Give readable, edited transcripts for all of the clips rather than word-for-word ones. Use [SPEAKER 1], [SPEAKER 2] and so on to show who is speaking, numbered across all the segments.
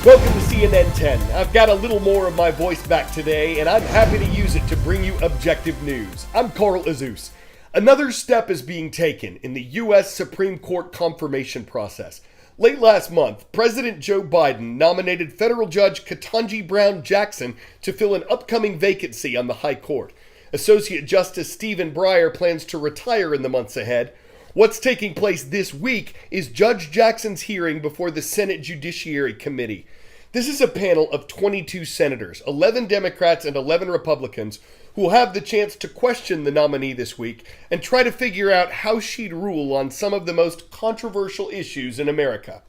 [SPEAKER 1] Welcome to CNN 10. I've got a little more of my voice back today, and I'm happy to use it to bring you objective news. I'm Carl Azus. Another step is being taken in the U.S. Supreme Court confirmation process. Late last month, President Joe Biden nominated federal judge Ketanji Brown Jackson to fill an upcoming vacancy on the High Court. Associate Justice Stephen Breyer plans to retire in the months ahead. What's taking place this week is Judge Jackson's hearing before the Senate Judiciary Committee. This is a panel of 22 senators, 11 Democrats and 11 Republicans, who will have the chance to question the nominee this week and try to figure out how she'd rule on some of the most controversial issues in America.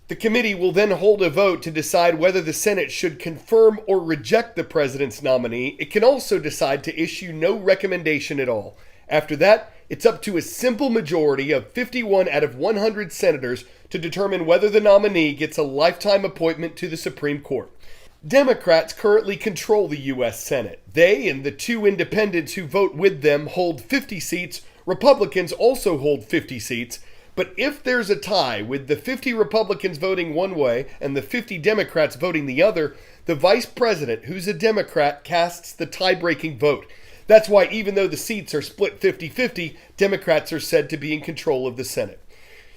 [SPEAKER 1] The committee will then hold a vote to decide whether the Senate should confirm or reject the president's nominee. It can also decide to issue no recommendation at all. After that, it's up to a simple majority of 51 out of 100 senators to determine whether the nominee gets a lifetime appointment to the Supreme Court. Democrats currently control the U.S. Senate. They and the two independents who vote with them hold 50 seats. Republicans also hold 50 seats. But if there's a tie with the 50 Republicans voting one way and the 50 Democrats voting the other, the vice president, who's a Democrat, casts the tie-breaking vote. That's why even though the seats are split 50-50, Democrats are said to be in control of the Senate.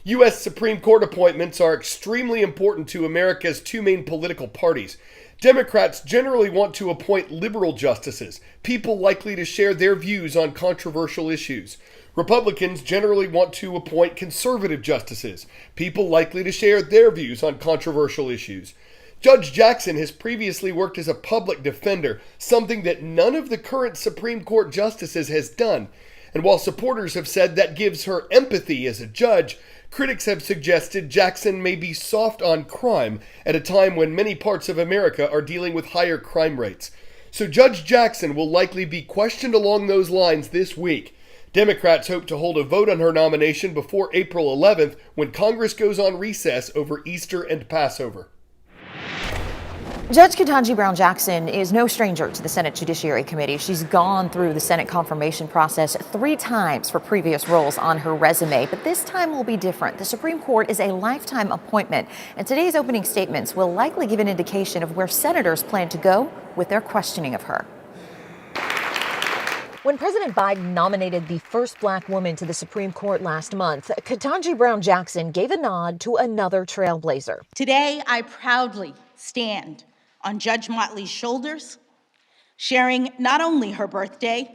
[SPEAKER 1] U.S. Supreme Court appointments are extremely important to America's two main political parties. Democrats generally want to appoint liberal justices, people likely to share their views on controversial issues. Republicans generally want to appoint conservative justices, people likely to share their views on controversial issues. Judge Jackson has previously worked as a public defender, something that none of the current Supreme Court justices has done. And while supporters have said that gives her empathy as a judge, critics have suggested Jackson may be soft on crime at a time when many parts of America are dealing with higher crime rates. So Judge Jackson will likely be questioned along those lines this week. Democrats hope to hold a vote on her nomination before April 11th, when Congress goes on recess over Easter and Passover.
[SPEAKER 2] Judge Ketanji Brown Jackson is no stranger to the Senate Judiciary Committee. She's gone through the Senate confirmation process 3 times for previous roles on her resume, but this time will be different. The Supreme Court is a lifetime appointment, and today's opening statements will likely give an indication of where senators plan to go with their questioning of her. When President Biden nominated the first black woman to the Supreme Court last month, Ketanji Brown Jackson gave a nod to another trailblazer.
[SPEAKER 3] Today, I proudly stand on Judge Motley's shoulders, sharing not only her birthday,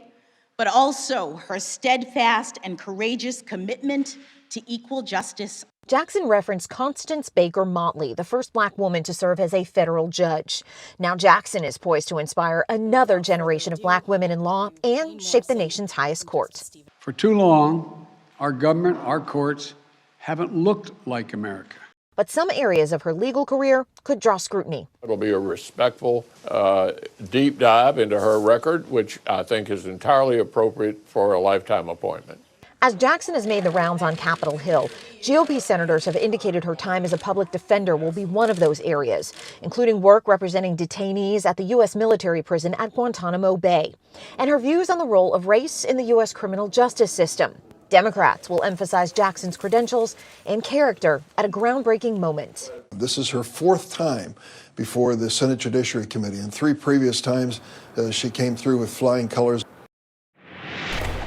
[SPEAKER 3] but also her steadfast and courageous commitment to equal justice.
[SPEAKER 2] Jackson referenced Constance Baker Motley, the first black woman to serve as a federal judge. Now Jackson is poised to inspire another generation of black women in law and shape the nation's highest court.
[SPEAKER 4] For too long, our government, our courts haven't looked like America.
[SPEAKER 2] But some areas of her legal career could draw scrutiny.
[SPEAKER 5] It'll be a respectful, deep dive into her record, which I think is entirely appropriate for a lifetime appointment.
[SPEAKER 2] As Jackson has made the rounds on Capitol Hill, GOP senators have indicated her time as a public defender will be one of those areas, including work representing detainees at the U.S. military prison at Guantanamo Bay, and her views on the role of race in the U.S. criminal justice system. Democrats will emphasize Jackson's credentials and character at a groundbreaking moment.
[SPEAKER 6] This is her 4th time before the Senate Judiciary Committee, and 3 previous times she came through with flying colors.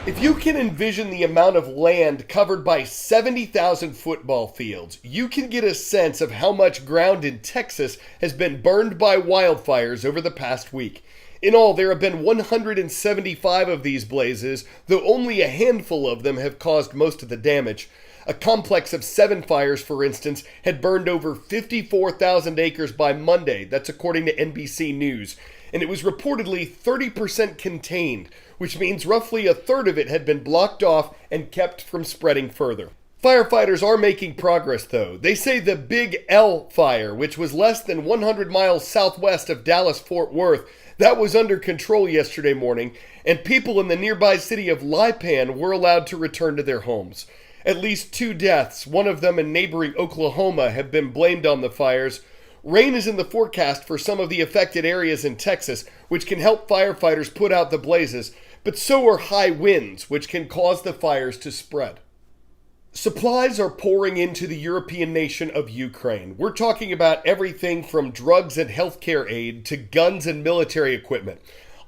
[SPEAKER 1] If you can envision the amount of land covered by 70,000 football fields, you can get a sense of how much ground in Texas has been burned by wildfires over the past week. In all, there have been 175 of these blazes, though only a handful of them have caused most of the damage. A complex of 7 fires, for instance, had burned over 54,000 acres by Monday. That's according to NBC News. And it was reportedly 30% contained, which means roughly a third of it had been blocked off and kept from spreading further. Firefighters are making progress, though. They say the Big L fire, which was less than 100 miles southwest of Dallas-Fort Worth, that was under control yesterday morning, and people in the nearby city of Lipan were allowed to return to their homes. At least 2 deaths, one of them in neighboring Oklahoma, have been blamed on the fires. Rain is in the forecast for some of the affected areas in Texas, which can help firefighters put out the blazes, but so are high winds, which can cause the fires to spread. Supplies are pouring into the European nation of Ukraine. We're talking about everything from drugs and healthcare aid to guns and military equipment.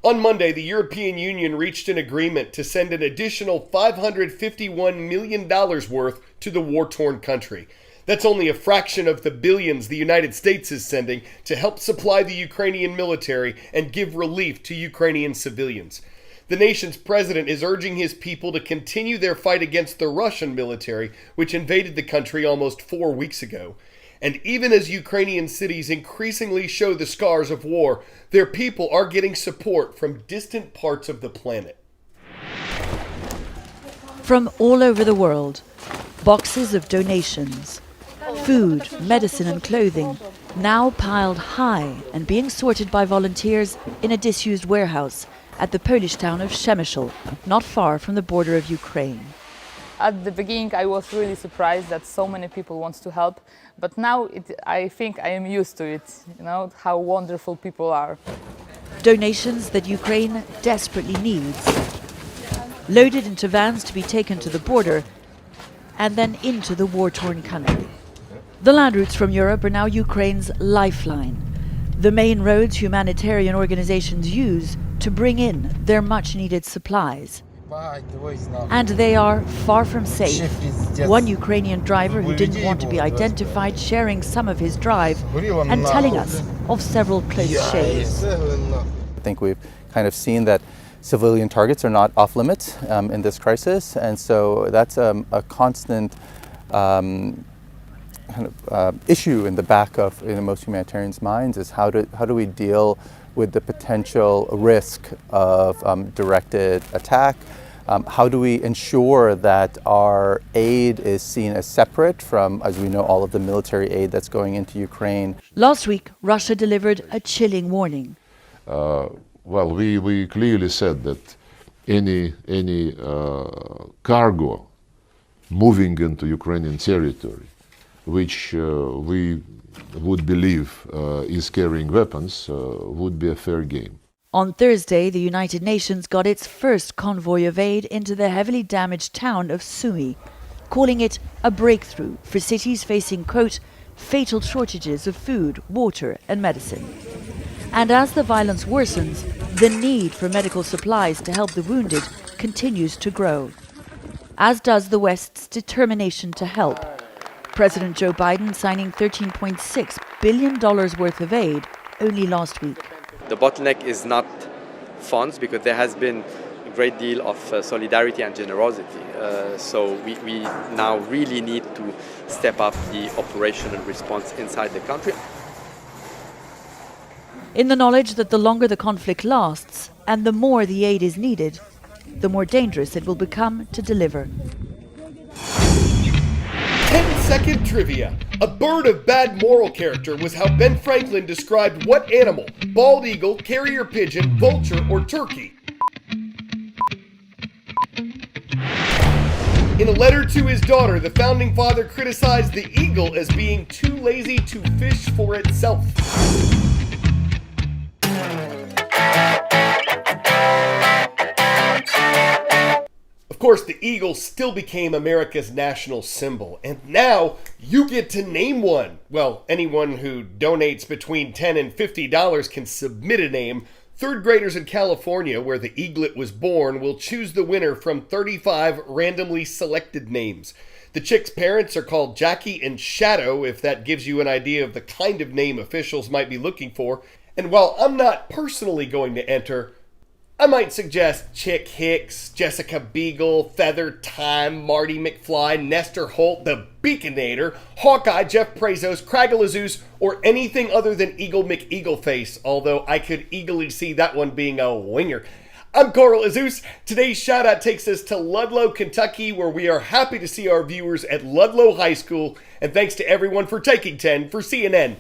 [SPEAKER 1] On Monday, the European Union reached an agreement to send an additional $551 million worth to the war-torn country. That's only a fraction of the billions the United States is sending to help supply the Ukrainian military and give relief to Ukrainian civilians. The nation's president is urging his people to continue their fight against the Russian military, which invaded the country almost 4 weeks ago. And even as Ukrainian cities increasingly show the scars of war, their people are getting support from distant parts of the planet.
[SPEAKER 7] From all over the world, boxes of donations, food, medicine and clothing, now piled high and being sorted by volunteers in a disused warehouse at the Polish town of Przemysl, not far from the border of Ukraine.
[SPEAKER 8] At the beginning, I was really surprised that so many people want to help, but now I think I am used to it, how wonderful people are.
[SPEAKER 7] Donations that Ukraine desperately needs, loaded into vans to be taken to the border and then into the war-torn country. The land routes from Europe are now Ukraine's lifeline, the main roads humanitarian organizations use to bring in their much-needed supplies. And they are far from safe. One Ukrainian driver who didn't want to be identified sharing some of his drive and telling us of several close shaves.
[SPEAKER 9] I think we've kind of seen that civilian targets are not off limits in this crisis, and so that's a constant issue in the back of most humanitarians' minds, is how do we deal with the potential risk of directed attack? How do we ensure that our aid is seen as separate from, as we know, all of the military aid that's going into Ukraine?
[SPEAKER 7] Last week, Russia delivered a chilling warning.
[SPEAKER 10] Well, we clearly said that any cargo moving into Ukrainian territory, which we would believe is carrying weapons, would be a fair game.
[SPEAKER 7] On Thursday, the United Nations got its first convoy of aid into the heavily damaged town of Sumy, calling it a breakthrough for cities facing, quote, fatal shortages of food, water and medicine. And as the violence worsens, the need for medical supplies to help the wounded continues to grow, as does the West's determination to help. President Joe Biden signing $13.6 billion worth of aid only last week.
[SPEAKER 11] The bottleneck is not funds, because there has been a great deal of solidarity and generosity. So we now really need to step up the operational response inside the country.
[SPEAKER 7] In the knowledge that the longer the conflict lasts and the more the aid is needed, the more dangerous it will become to deliver.
[SPEAKER 1] 10-second trivia. A bird of bad moral character was how Ben Franklin described what animal? Bald eagle, carrier pigeon, vulture, or turkey? In a letter to his daughter, the founding father criticized the eagle as being too lazy to fish for itself. Of course, the eagle still became America's national symbol, and now you get to name one. Well, anyone who donates between $10 and $50 can submit a name. Third graders in California, where the eaglet was born, will choose the winner from 35 randomly selected names. The chick's parents are called Jackie and Shadow, if that gives you an idea of the kind of name officials might be looking for. And while I'm not personally going to enter, I might suggest Chick Hicks, Jessica Beagle, Feather Time, Marty McFly, Nestor Holt, the Beaconator, Hawkeye, Jeff Prezos, Craggle or anything other than Eagle McEagleface, although I could eagerly see that one being a winger. I'm Carl Azus. Today's shout out takes us to Ludlow, Kentucky, where we are happy to see our viewers at Ludlow High School, and thanks to everyone for taking 10 for CNN.